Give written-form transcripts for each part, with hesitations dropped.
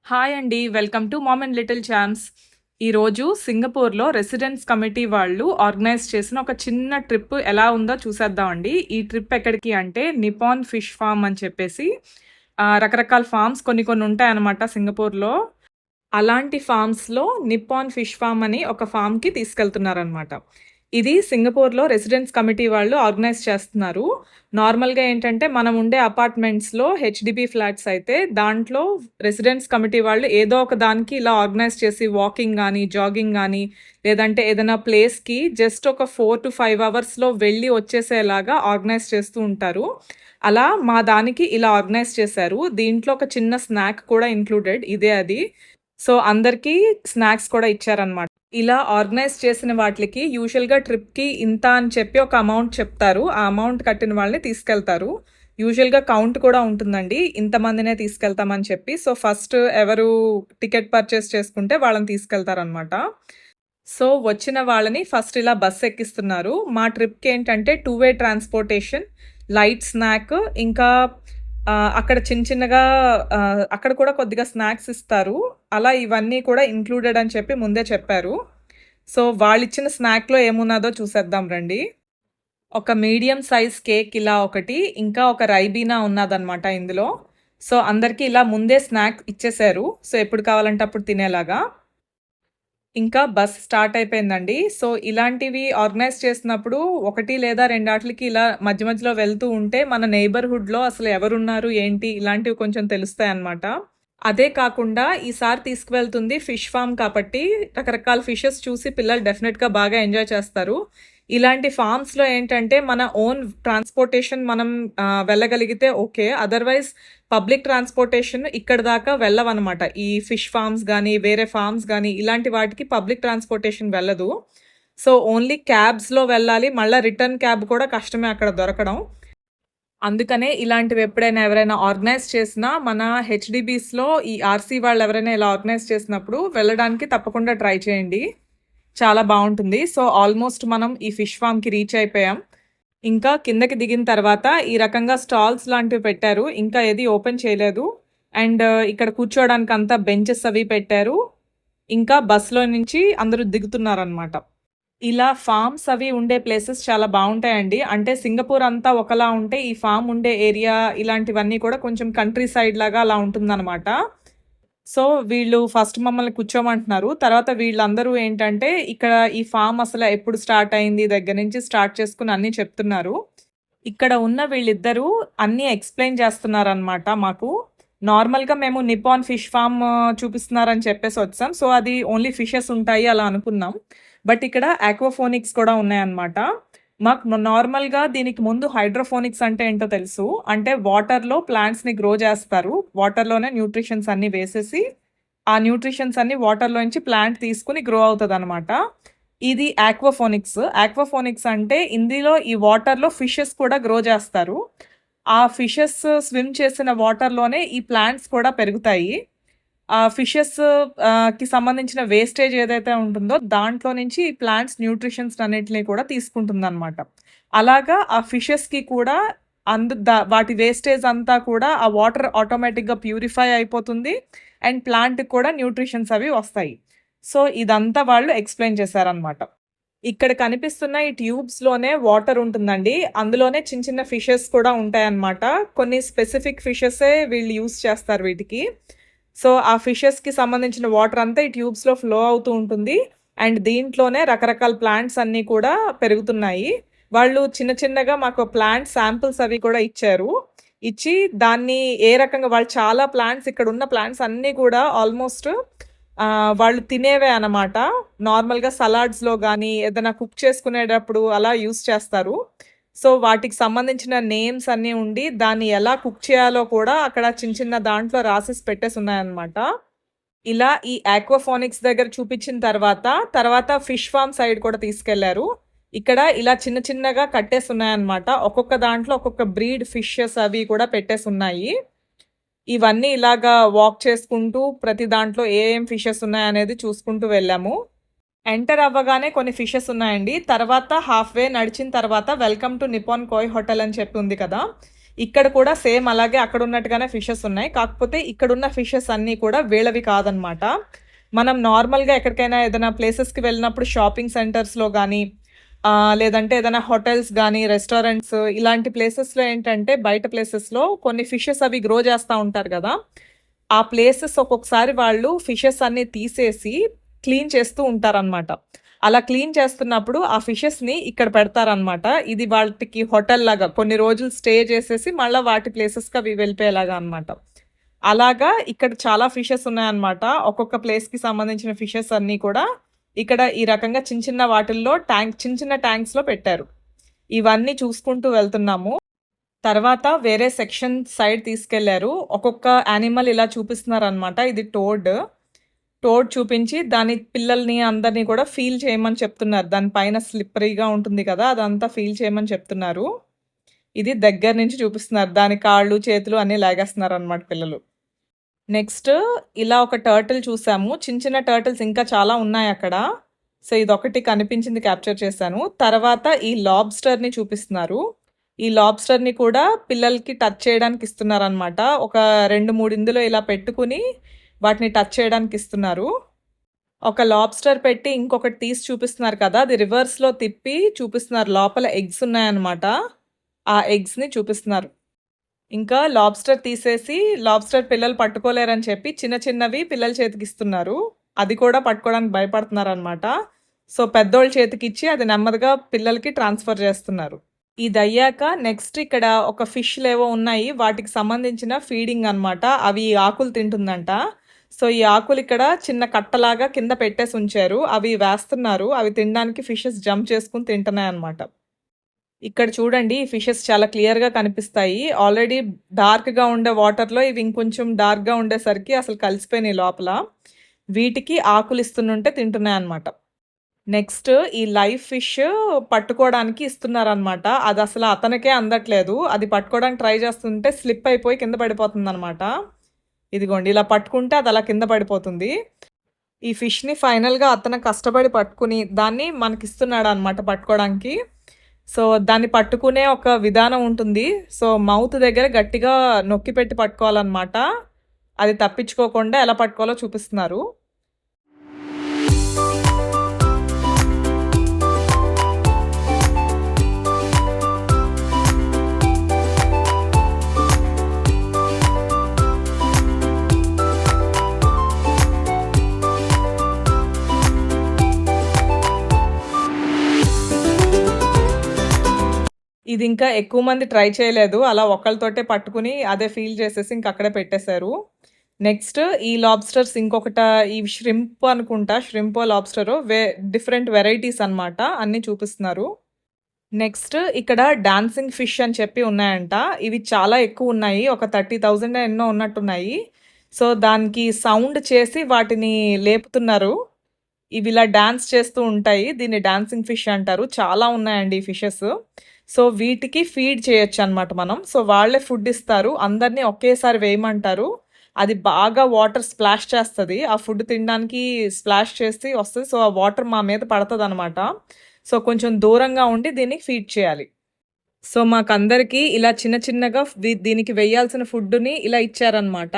Hi అండి. Welcome to mom and little champs. ఈరోజు సింగపూర్‌లో రెసిడెన్స్ కమిటీ వాళ్ళు ఆర్గనైజ్ చేసిన ఒక చిన్న ట్రిప్ ఎలా ఉందో చూసేద్దామండి. ఈ ట్రిప్ ఎక్కడికి అంటే నిపాన్ ఫిష్ ఫార్మ్ అని చెప్పేసి రకరకాల ఫార్మ్స్ కొన్ని కొన్ని ఉంటాయన్నమాట సింగపూర్‌లో. అలాంటి ఫార్మ్స్‌లో నిప్పాన్ ఫిష్ ఫార్మ్ అని ఒక ఫార్మ్‌కి తీసుకెళ్తున్నారనమాట. ఇది సింగపూర్‌లో రెసిడెన్స్ కమిటీ వాళ్ళు ఆర్గనైజ్ చేస్తున్నారు. నార్మల్‌గా ఏంటంటే మనం ఉండే అపార్ట్మెంట్స్‌లో హెచ్‌డిబీ ఫ్లాట్స్ అయితే దాంట్లో రెసిడెన్స్ కమిటీ వాళ్ళు ఏదో ఒక దానికి ఇలా ఆర్గనైజ్ చేసి వాకింగ్ గానీ, జాగింగ్ గానీ లేదంటే ఏదైనా ప్లేస్‌కి జస్ట్ ఒక 4-5 అవర్స్‌లో వెళ్ళి వచ్చేసేలాగా ఆర్గనైజ్ చేస్తూ ఉంటారు. అలా మా దానికి ఇలా ఆర్గనైజ్ చేశారు. దీంట్లో ఒక చిన్న స్నాక్ కూడా ఇంక్లూడెడ్ ఇదే అది. సో, అందరికీ స్నాక్స్ కూడా ఇచ్చారనమాట. ఇలా ఆర్గనైజ్ చేసిన వాటిలికి యూజువల్‌గా ట్రిప్‌కి ఇంత అని చెప్పి ఒక అమౌంట్ చెప్తారు. ఆ అమౌంట్ కట్టిన వాళ్ళని తీసుకెళ్తారు. యూజువల్‌గా కౌంట్ కూడా ఉంటుందండి. ఇంతమందినే తీసుకెళ్తామని చెప్పి. సో, ఫస్ట్ ఎవరు టికెట్ పర్చేస్ చేసుకుంటే వాళ్ళని తీసుకెళ్తారనమాట. సో, వచ్చిన వాళ్ళని ఫస్ట్ ఇలా బస్ ఎక్కిస్తున్నారు. మా ట్రిప్‌కేంటంటే 2 వే ట్రాన్స్‌పోర్టేషన్, లైట్ స్నాక్ ఇంకా అక్కడ చిన్న చిన్నగా అక్కడ కూడా కొద్దిగా స్నాక్స్ ఇస్తారు. అలా ఇవన్నీ కూడా ఇంక్లూడెడ్ అని చెప్పి ముందే చెప్పారు. సో, వాళ్ళిచ్చిన స్నాక్‌లో ఏమున్నాదో చూసేద్దాం రండి. ఒక మీడియం సైజ్ కేక్ ఇలా ఒకటి, ఇంకా ఒక రైబీనా ఉన్నాదనమాట ఇందులో. సో, అందరికీ ఇలా ముందే స్నాక్ ఇచ్చేశారు. సో, ఎప్పుడు కావాలంటే అప్పుడు తినేలాగా. ఇంకా బస్ స్టార్ట్ అయిపోయిందండి. సో, ఇలాంటివి ఆర్గనైజ్ చేసినప్పుడు 1 లేదా 2 ఆట్లకి ఇలా మధ్య మధ్యలో వెళ్తూ ఉంటే మన నైబర్‌హుడ్‌లో అసలు ఎవరున్నారు, ఏంటి ఇలాంటివి కొంచెం తెలుస్తాయన్నమాట. అదే కాకుండా ఈసారి తీసుకువెళ్తుంది ఫిష్ ఫార్మ్ కాబట్టి రకరకాల ఫిషెస్ చూసి పిల్లలు డెఫినెట్‌గా బాగా ఎంజాయ్ చేస్తారు. ఇలాంటి ఫార్మ్స్‌లో ఏంటంటే మన ఓన్ ట్రాన్స్‌పోర్టేషన్ మనం వెళ్ళగలిగితే ఓకే. అదర్‌వైజ్ పబ్లిక్ ట్రాన్స్‌పోర్టేషన్ ఇక్కడి దాకా వెళ్ళవనమాట. ఈ ఫిష్ ఫార్మ్స్ గానీ, వేరే ఫార్మ్స్ గానీ ఇలాంటి వాటికి పబ్లిక్ ట్రాన్స్‌పోర్టేషన్ వెళ్ళదు. సో, ఓన్లీ క్యాబ్స్‌లో వెళ్ళాలి. మళ్ళా రిటర్న్ క్యాబ్ కూడా కష్టమే అక్కడ దొరకడం. అందుకనే ఇలాంటివి ఎప్పుడైనా ఎవరైనా ఆర్గనైజ్ చేసినా మన హెచ్‌డిబీస్‌లో ఈ ఆర్‌సీ వాళ్ళు ఎవరైనా ఇలా ఆర్గనైజ్ చేసినప్పుడు వెళ్ళడానికి తప్పకుండా ట్రై చేయండి. చాలా బావుంటుంది. సో, ఆల్మోస్ట్ మనం ఈ ఫిష్ ఫార్మ్‌కి రీచ్ అయిపోయాం. ఇంకా కిందకి దిగిన తర్వాత ఈ రకంగా స్టాల్స్ లాంటివి పెట్టారు. ఇంకా ఏది ఓపెన్ చేయలేదు. అండ్ ఇక్కడ కూర్చోవడానికి అంతా బెంచెస్ అవి పెట్టారు. ఇంకా బస్‌లో నుంచి అందరూ దిగుతున్నారనమాట. ఇలా ఫార్మ్స్ అవి ఉండే ప్లేసెస్ చాలా బావుంటాయండి. అంటే సింగపూర్ అంతా ఒకలా ఉంటే, ఈ ఫార్మ్ ఉండే ఏరియా ఇలాంటివన్నీ కూడా కొంచెం కంట్రీ సైడ్ లాగా అలా ఉంటుందనమాట. సో, వీళ్ళు ఫస్ట్ మమ్మల్ని కూర్చోమంటున్నారు. తర్వాత వీళ్ళందరూ ఏంటంటే, ఇక్కడ ఈ ఫార్మ్ అసలు ఎప్పుడు స్టార్ట్ అయింది దగ్గర నుంచి స్టార్ట్ చేసుకొని అన్నీ చెప్తున్నారు. ఇక్కడ ఉన్న వీళ్ళిద్దరూ అన్నీ ఎక్స్‌ప్లెయిన్ చేస్తున్నారనమాట మాకు. నార్మల్‌గా మేము నిపాన్ ఫిష్ ఫార్మ్ చూపిస్తున్నారని చెప్పేసి వచ్చాం. సో, అది ఓన్లీ ఫిషెస్ ఉంటాయి అలా అనుకున్నాం. బట్ ఇక్కడ ఆక్వాఫోనిక్స్ కూడా ఉన్నాయన్నమాట. మాకు నార్మల్‌గా దీనికి ముందు హైడ్రోఫోనిక్స్ అంటే ఏంటో తెలుసు. అంటే వాటర్‌లో ప్లాంట్స్‌ని గ్రో చేస్తారు. వాటర్‌లోనే న్యూట్రిషన్స్ అన్నీ వేసేసి, ఆ న్యూట్రిషన్స్ అన్నీ వాటర్‌లో నుంచి ప్లాంట్ తీసుకొని గ్రో అవుతదనమాట. ఇది ఆక్వాఫోనిక్స్. ఆక్వాఫోనిక్స్ అంటే ఇందులో ఈ వాటర్‌లో ఫిషెస్ కూడా గ్రో చేస్తారు. ఆ ఫిషెస్ స్విమ్ చేసిన వాటర్‌లోనే ఈ ప్లాంట్స్ కూడా పెరుగుతాయి. ఆ ఫిషెస్ కి సంబంధించిన వేస్టేజ్ ఏదైతే ఉంటుందో దాంట్లో నుంచి ఈ ప్లాంట్స్ న్యూట్రిషన్స్ అన్నిటిని కూడా తీసుకుంటుందనమాట. అలాగా ఆ ఫిషెస్‌కి కూడా వాటి వేస్టేజ్ అంతా కూడా ఆ వాటర్ ఆటోమేటిక్‌గా ప్యూరిఫై అయిపోతుంది. అండ్ ప్లాంట్‌కి కూడా న్యూట్రిషన్స్ అవి వస్తాయి. సో, ఇదంతా వాళ్ళు ఎక్స్‌ప్లెయిన్ చేశారనమాట. ఇక్కడ కనిపిస్తున్న ఈ ట్యూబ్స్‌లోనే వాటర్ ఉంటుందండి. అందులోనే చిన్న చిన్న ఫిషెస్ కూడా ఉంటాయన్నమాట. కొన్ని స్పెసిఫిక్ ఫిషెసే వీళ్ళు యూజ్ చేస్తారు వీటికి. సో, ఆ ఫిషెస్‌కి సంబంధించిన వాటర్ అంతా ఈ ట్యూబ్స్‌లో ఫ్లో అవుతూ ఉంటుంది. అండ్ దీంట్లోనే రకరకాల ప్లాంట్స్ అన్నీ కూడా పెరుగుతున్నాయి. వాళ్ళు చిన్న చిన్నగా మాకు ప్లాంట్ శాంపిల్స్ అవి కూడా ఇచ్చారు. ఇచ్చి దాన్ని ఏ రకంగా వాళ్ళు చాలా ప్లాంట్స్ ఇక్కడున్న ప్లాంట్స్ అన్నీ కూడా ఆల్మోస్ట్ వాళ్ళు తినేవే అనమాట. నార్మల్‌గా సలాడ్స్‌లో గానీ, ఏదైనా కుక్ చేసుకునేటప్పుడు అలా యూజ్ చేస్తారు. సో, వాటికి సంబంధించిన నేమ్స్ అన్నీ ఉండి, దాన్ని ఎలా కుక్ చేయాలో కూడా అక్కడ చిన్న చిన్న దాంట్లో రాసేసి పెట్టేసున్నాయన్నమాట. ఇలా ఈ ఆక్వాఫోనిక్స్ దగ్గర చూపిచ్చిన తర్వాత ఫిష్ ఫార్మ్ సైడ్ కూడా తీసుకెళ్లారు. ఇక్కడ ఇలా చిన్న చిన్నగా కట్టేసున్నాయన్నమాట. ఒక్కొక్క దాంట్లో ఒక్కొక్క బ్రీడ్ ఫిషెస్ అవి కూడా పెట్టేసున్నాయి. ఇవన్నీ ఇలాగా వాక్ చేసుకుంటూ ప్రతి దాంట్లో ఏం ఫిషెస్ ఉన్నాయనేది చూసుకుంటూ వెళ్ళాము. ఎంటర్ అవ్వగానే కొన్ని ఫిషెస్ ఉన్నాయండి. తర్వాత హాఫ్ వే నడిచిన తర్వాత వెల్కమ్ టు నిపాన్ కోయ్ హోటల్ అని చెప్పి ఉంది కదా! ఇక్కడ కూడా సేమ్ అలాగే అక్కడ ఉన్నట్టుగానే ఫిషెస్ ఉన్నాయి. కాకపోతే ఇక్కడున్న ఫిషెస్ అన్నీ కూడా వీళ్ళవి కాదనమాట. మనం నార్మల్‌గా ఎక్కడికైనా ఏదైనా ప్లేసెస్‌కి వెళ్ళినప్పుడు షాపింగ్ సెంటర్స్‌లో గానీ, లేదంటే ఏదైనా హోటల్స్ గానీ, రెస్టారెంట్స్ ఇలాంటి ప్లేసెస్‌లో ఏంటంటే బయట ప్లేసెస్‌లో కొన్ని ఫిషెస్ అవి గ్రో చేస్తా ఉంటారు గదా! ఆ ప్లేసెస్ ఒక్కొక్కసారి వాళ్ళు ఫిషెస్ అన్నీ తీసేసి క్లీన్ చేస్తూ ఉంటారనమాట. అలా క్లీన్ చేస్తున్నప్పుడు ఆ ఫిషెస్‌ని ఇక్కడ పెడతారనమాట. ఇది వాటికి హోటల్‌లాగా కొన్ని రోజులు స్టే చేసేసి మళ్ళా వాటి ప్లేసెస్‌కి అవి వెళ్ళిపోయేలాగా అనమాట. అలాగా ఇక్కడ చాలా ఫిషెస్ ఉన్నాయన్నమాట. ఒక్కొక్క ప్లేస్‌కి సంబంధించిన ఫిషెస్ అన్నీ కూడా ఇక్కడ ఈ రకంగా చిన్న చిన్న వాటిల్లో చిన్న చిన్న ట్యాంక్స్‌లో పెట్టారు. ఇవన్నీ చూసుకుంటూ వెళ్తున్నాము. తర్వాత వేరే సెక్షన్ సైడ్ తీసుకెళ్లారు. ఒక్కొక్క యానిమల్ ఇలా చూపిస్తున్నారనమాట. ఇది టోడ్. టోడ్ చూపించి దాని పిల్లల్ని అందరిని కూడా ఫీల్ చేయమని చెప్తున్నారు. దాని పైన స్లిప్పరీగా ఉంటుంది కదా! అదంతా ఫీల్ చేయమని చెప్తున్నారు. ఇది దగ్గర నుంచి చూపిస్తున్నారు. దాని కాళ్ళు, చేతులు అన్నీ లాగేస్తున్నారనమాట పిల్లలు. నెక్స్ట్ ఇలా ఒక టర్టిల్ చూసాము. చిన్న చిన్న టర్టిల్స్ ఇంకా చాలా ఉన్నాయక్కడ. సో, ఇదొకటి కనిపించింది క్యాప్చర్ చేశాను. తర్వాత ఈ లాబ్స్టర్‌ని చూపిస్తున్నారు. ఈ లాబ్స్టర్‌ని కూడా పిల్లలకి టచ్ చేయడానికి ఇస్తున్నారనమాట. ఒక 2, 3 ఇందులో ఇలా పెట్టుకుని వాటిని టచ్ చేయడానికి ఇస్తున్నారు. ఒక లాబ్స్టర్ పెట్టి ఇంకొకటి తీసి చూపిస్తున్నారు కదా! అది రివర్స్‌లో తిప్పి చూపిస్తున్నారు. లోపల ఎగ్స్ ఉన్నాయన్నమాట. ఆ ఎగ్స్‌ని చూపిస్తున్నారు. ఇంకా లాబ్స్టర్ తీసేసి లాబ్స్టర్ పిల్లలు పట్టుకోలేరని చెప్పి చిన్న చిన్నవి పిల్లల చేతికిస్తున్నారు. అది కూడా పట్టుకోవడానికి భయపడుతున్నారనమాట. సో, పెద్దోళ్ళ చేతికిచ్చి అది నెమ్మదిగా పిల్లలకి ట్రాన్స్‌ఫర్ చేస్తున్నారు. ఇదయ్యాక నెక్స్ట్ ఇక్కడ ఒక ఫిష్‌లేవో ఉన్నాయి. వాటికి సంబంధించిన ఫీడింగ్ అనమాట. అవి ఆకులు తింటుందంట. సో, ఈ ఆకులు ఇక్కడ చిన్న కట్టలాగా కింద పెట్టేసి ఉంచారు. అవి వేస్తున్నారు. అవి తినడానికి ఫిషెస్ జంప్ చేసుకొని తింటున్నాయన్నమాట. ఇక్కడ చూడండి ఈ ఫిషెస్ చాలా క్లియర్‌గా కనిపిస్తాయి. ఆల్రెడీ డార్క్‌గా ఉండే వాటర్‌లో ఇవి ఇంకొంచెం డార్క్‌గా ఉండేసరికి అసలు కలిసిపోయినాయి లోపల. వీటికి ఆకులు ఇస్తుంటే తింటున్నాయన్నమాట. నెక్స్ట్ ఈ లైవ్ ఫిష్ పట్టుకోవడానికి ఇస్తున్నారనమాట. అది అసలు అతనికే అందట్లేదు. అది పట్టుకోవడానికి ట్రై చేస్తుంటే స్లిప్ అయిపోయి కింద పడిపోతుందనమాట. ఇదిగోండి ఇలా పట్టుకుంటే అది అలా కింద పడిపోతుంది. ఈ ఫిష్‌ని ఫైనల్‌గా అతను కష్టపడి పట్టుకుని దాన్ని మనకిస్తున్నాడనమాట పట్టుకోవడానికి. సో, దాన్ని పట్టుకునే ఒక విధానం ఉంటుంది. సో, మౌత్ దగ్గర గట్టిగా నొక్కి పెట్టి పట్టుకోవాలనమాట. అది తప్పించుకోకుండా ఎలా పట్టుకోవాలో చూపిస్తున్నారు. ఇది ఇంకా ఎక్కువ మంది ట్రై చేయలేదు. అలా ఒకళ్ళతోటే పట్టుకుని అదే ఫీల్ చేసేసి ఇంక అక్కడే పెట్టేశారు. నెక్స్ట్ ఈ లాబ్స్టర్స్ ఇవి ష్రింప్ అనుకుంటా. ష్రింపో, లాబ్స్టరో డిఫరెంట్ వెరైటీస్ అనమాట. అన్నీ చూపిస్తున్నారు. నెక్స్ట్ ఇక్కడ డాన్సింగ్ ఫిష్ అని చెప్పి ఉన్నాయంట. ఇవి చాలా ఎక్కువున్నాయి. ఒక 30,000 ఎన్నో ఉన్నట్టున్నాయి. సో, దానికి సౌండ్ చేసి వాటిని లేపుతున్నారు. ఇవి ఇలా డాన్స్ చేస్తూ ఉంటాయి. దీన్ని డాన్సింగ్ ఫిష్ అంటారు. చాలా ఉన్నాయండి ఈ ఫిషెస్. సో, వీటికి ఫీడ్ చేయొచ్చనమాట మనం. సో, వాళ్ళే ఫుడ్ ఇస్తారు. అందరిని ఒకేసారి వేయమంటారు. అది బాగా వాటర్ స్ప్లాష్ చేస్తది. ఆ ఫుడ్ తినడానికి స్ప్లాష్ చేసి వస్తది. సో, ఆ వాటర్ మా మీద పడతదనమాట. సో, కొంచెం దూరంగా ఉండి దీనికి ఫీడ్ చేయాలి. సో, మాకందరికీ ఇలా చిన్న చిన్నగా దీనికి వెయ్యాల్సిన ఫుడ్డుని ఇలా ఇచ్చారనమాట.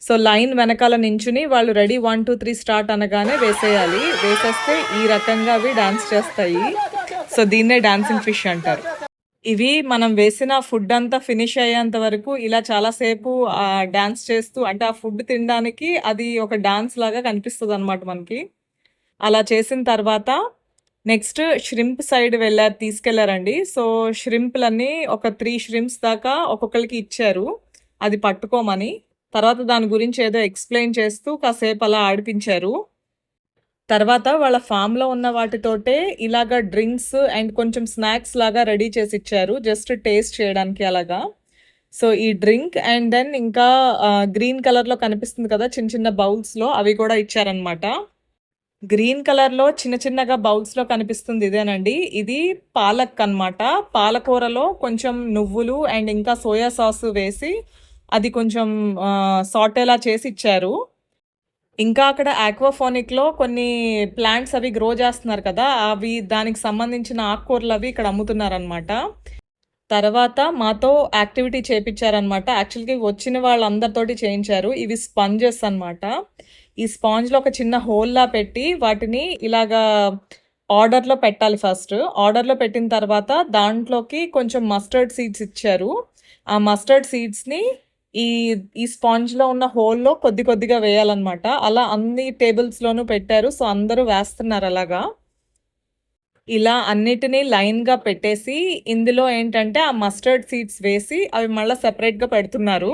సో, లైన్ వెనకాల నించుని వాళ్ళు రెడీ 1, 2, 3 స్టార్ట్ అనగానే వేసేయాలి. వేసేస్తే ఈ రకంగా అవి డాన్స్ చేస్తాయి. సో, దీన్నే డాన్సింగ్ ఫిష్ అంటారు. ఇవి మనం వేసిన ఫుడ్ అంతా ఫినిష్ అయ్యేంత వరకు ఇలా చాలా సేపు డాన్స్ చేస్తూ అంటే ఆ ఫుడ్ తినడానికి అది ఒక డాన్స్ లాగా కనిపిస్తదనమాట మనకి. అలా చేసిన తర్వాత నెక్స్ట్ ష్రింప్ సైడ్ తీసుకెళ్లారండి. సో, ష్రింప్‌లన్నీ ఒక 3 ష్రింప్స్ దాకా ఒక్కొక్కళ్ళకి ఇచ్చారు. అది పట్టుకోమని. తర్వాత దాని గురించి ఏదో ఎక్స్‌ప్లెయిన్ చేస్తూ కాసేపు అలా ఆడిపించారు. తర్వాత వాళ్ళ ఫామ్‌లో ఉన్న వాటితోటే ఇలాగ డ్రింక్స్ అండ్ కొంచెం స్నాక్స్ లాగా రెడీ చేసి ఇచ్చారు. జస్ట్ టేస్ట్ చేయడానికి అలాగా. సో, ఈ డ్రింక్ అండ్ దెన్ ఇంకా గ్రీన్ కలర్‌లో కనిపిస్తుంది కదా! చిన్న చిన్న బౌల్స్‌లో అవి కూడా ఇచ్చారనమాట. గ్రీన్ కలర్‌లో చిన్న చిన్నగా బౌల్స్‌లో కనిపిస్తుంది ఇదేనండి. ఇది పాలక్ అనమాట. పాలకూరలో కొంచెం నువ్వులు అండ్ ఇంకా సోయా సాస్ వేసి అది కొంచెం సాటేలా చేసి ఇచ్చారు. ఇంకా అక్కడ ఆక్వాఫోనిక్‌లో కొన్ని ప్లాంట్స్ అవి గ్రో చేస్తున్నారు కదా! అవి దానికి సంబంధించిన ఆకుకూరలవి ఇక్కడ అమ్ముతున్నారనమాట. తర్వాత మాతో యాక్టివిటీ చేపిచ్చారనమాట. యాక్చువల్‌గా వచ్చిన వాళ్ళందరితోటి చేయించారు. ఇవి స్పంజెస్ అనమాట. ఈ స్పాంజ్‌లో ఒక చిన్న హోల్‌లా పెట్టి వాటిని ఇలాగా ఆర్డర్‌లో పెట్టాలి ఫస్ట్. ఆర్డర్‌లో పెట్టిన తర్వాత దాంట్లోకి కొంచెం మస్టర్డ్ సీడ్స్ ఇచ్చారు. ఆ మస్టర్డ్ సీడ్స్‌ని ఈ ఈ స్పాంజ్‌లో ఉన్న హోల్‌లో కొద్ది కొద్దిగా వేయాలనమాట. అలా అన్ని టేబుల్స్‌లోనూ పెట్టారు. సో, అందరూ వేస్తున్నారు అలాగా. ఇలా అన్నిటిని లైన్‌గా పెట్టేసి, ఇందులో ఏంటంటే ఆ మస్టర్డ్ సీడ్స్ వేసి అవి మళ్ళా సెపరేట్‌గా పెడుతున్నారు.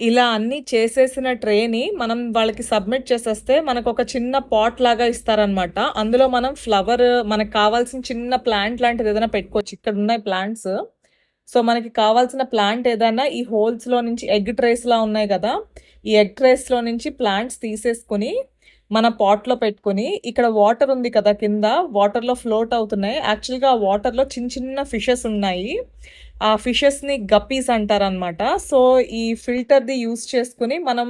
ఇలా అన్నీ చేసేసిన ట్రేని మనం వాళ్ళకి సబ్మిట్ చేసేస్తే మనకొక చిన్న పాట్ లాగా ఇస్తారనమాట. అందులో మనం ఫ్లవర్ మనకు కావాల్సిన చిన్న ప్లాంట్ లాంటిది ఏదైనా పెట్టుకోవచ్చు. ఇక్కడున్నాయి ప్లాంట్స్. సో, మనకి కావాల్సిన ప్లాంట్ ఏదైనా ఈ హోల్స్‌లో నుంచి ఎగ్ ట్రేస్‌లా ఉన్నాయి గదా! ఈ ఎగ్ ట్రేస్‌లో నుంచి ప్లాంట్స్ తీసేసుకొని మన పాట్‌లో పెట్టుకొని, ఇక్కడ వాటర్ ఉంది కదా కింద, వాటర్‌లో ఫ్లోట్ అవుతున్నాయి. యాక్చువల్‌గా ఆ వాటర్‌లో చిన్న చిన్న ఫిషెస్ ఉన్నాయి. ఆ ఫిషెస్‌ని గప్పీస్ అంటారనమాట. సో, ఈ ఫిల్టర్‌ది యూజ్ చేసుకొని మనం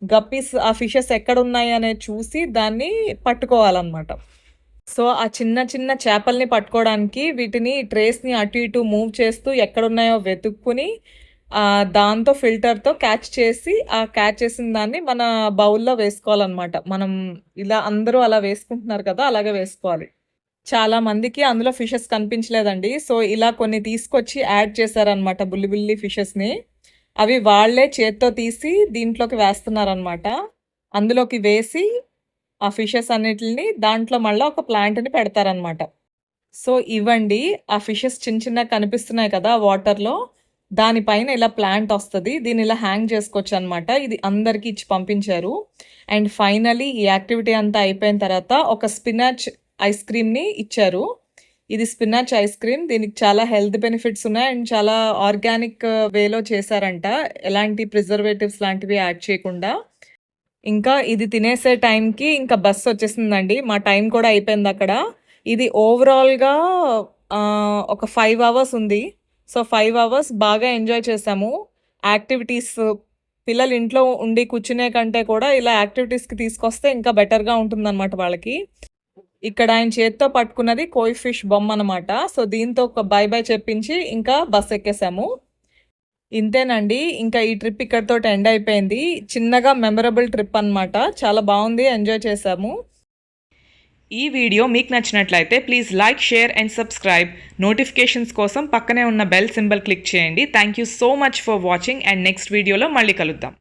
గప్పీస్ ఆ ఫిషెస్ ఎక్కడున్నాయి అనేది చూసి దాన్ని పట్టుకోవాలనమాట. సో, ఆ చిన్న చిన్న చేపల్ని పట్టుకోవడానికి వీటిని ట్రేస్‌ని అటు ఇటు మూవ్ చేస్తూ ఎక్కడున్నాయో వెతుక్కొని దాంతో ఫిల్టర్‌తో క్యాచ్ చేసి, ఆ క్యాచ్ చేసిన దాన్ని మన బౌల్‌లో వేసుకోవాలనమాట. మనం ఇలా అందరూ అలా వేసుకుంటున్నారు కదా! అలాగే వేసుకోవాలి. చాలా మందికి అందులో ఫిషెస్ కనిపించలేదండి. సో, ఇలా కొన్ని తీసుకొచ్చి యాడ్ చేశారనమాట బుల్లి బుల్లి ఫిషెస్‌ని. అవి వాళ్ళే చేత్తో తీసి దీంట్లోకి వేస్తున్నారనమాట. అందులోకి వేసి ఆ ఫిషెస్ అన్నిటిని దాంట్లో మళ్ళా ఒక ప్లాంట్‌ని పెడతారనమాట. సో, ఇవ్వండి ఆ ఫిషెస్ చిన్న చిన్నగా కనిపిస్తున్నాయి కదా వాటర్‌లో. దానిపైన ఇలా ప్లాంట్ ఒస్తది. దీన్ని ఇలా హ్యాంగ్ చేసుకోవచ్చనమాట. ఇది అందరికి ఇచ్చి పంపించారు. అండ్ ఫైనల్లీ ఈ యాక్టివిటీ అంతా అయిపోయిన తర్వాత ఒక స్పినాచ్ ఐస్ క్రీమ్‌ని ఇచ్చారు. ఇది స్పినాచ్ ఐస్ క్రీమ్. దీనికి చాలా హెల్త్ బెనిఫిట్స్ ఉన్నాయి. అండ్ చాలా ఆర్గానిక్ వేలో చేశారంట. ఎలాంటి ప్రిజర్వేటివ్స్ లాంటివి యాడ్ చేయకుండా. ఇంకా ఇది తినేసే టైంకి ఇంకా బస్సొచ్చేసిందండి. మా టైం కూడా అయిపోయిందక్కడ. ఇది ఓవరాల్‌గా ఒక 5 అవర్స్ ఉంది. సో, 5 అవర్స్ బాగా ఎంజాయ్ చేశాము. యాక్టివిటీస్ పిల్లలు ఇంట్లో ఉండి కూర్చునే కంటే కూడా ఇలా యాక్టివిటీస్‌కి తీసుకొస్తే ఇంకా బెటర్‌గా ఉంటుందనమాట వాళ్ళకి. ఇక్కడ ఆయన చేత్తో పట్టుకున్నది కోయి ఫిష్ బొమ్మనమాట. సో, దీంతో ఒక బై బై చెప్పించి ఇంకా బస్సెక్కేసాము. ఇంతేనండి. ఇంకా ఈ ట్రిప్ ఇక్కడితోటి ఎండ్ అయిపోయింది. చిన్నగా మెమరబుల్ ట్రిప్ అనమాట. చాలా బావుంది. ఎంజాయ్ చేశాము. ఈ వీడియో మీకు నచ్చినట్లయితే please like, share and subscribe. Notifications కోసం పక్కనే ఉన్న బెల్ సింబల్ క్లిక్ చేయండి. Thank you so much for watching and next వీడియోలో మళ్ళీ కలుద్దాం.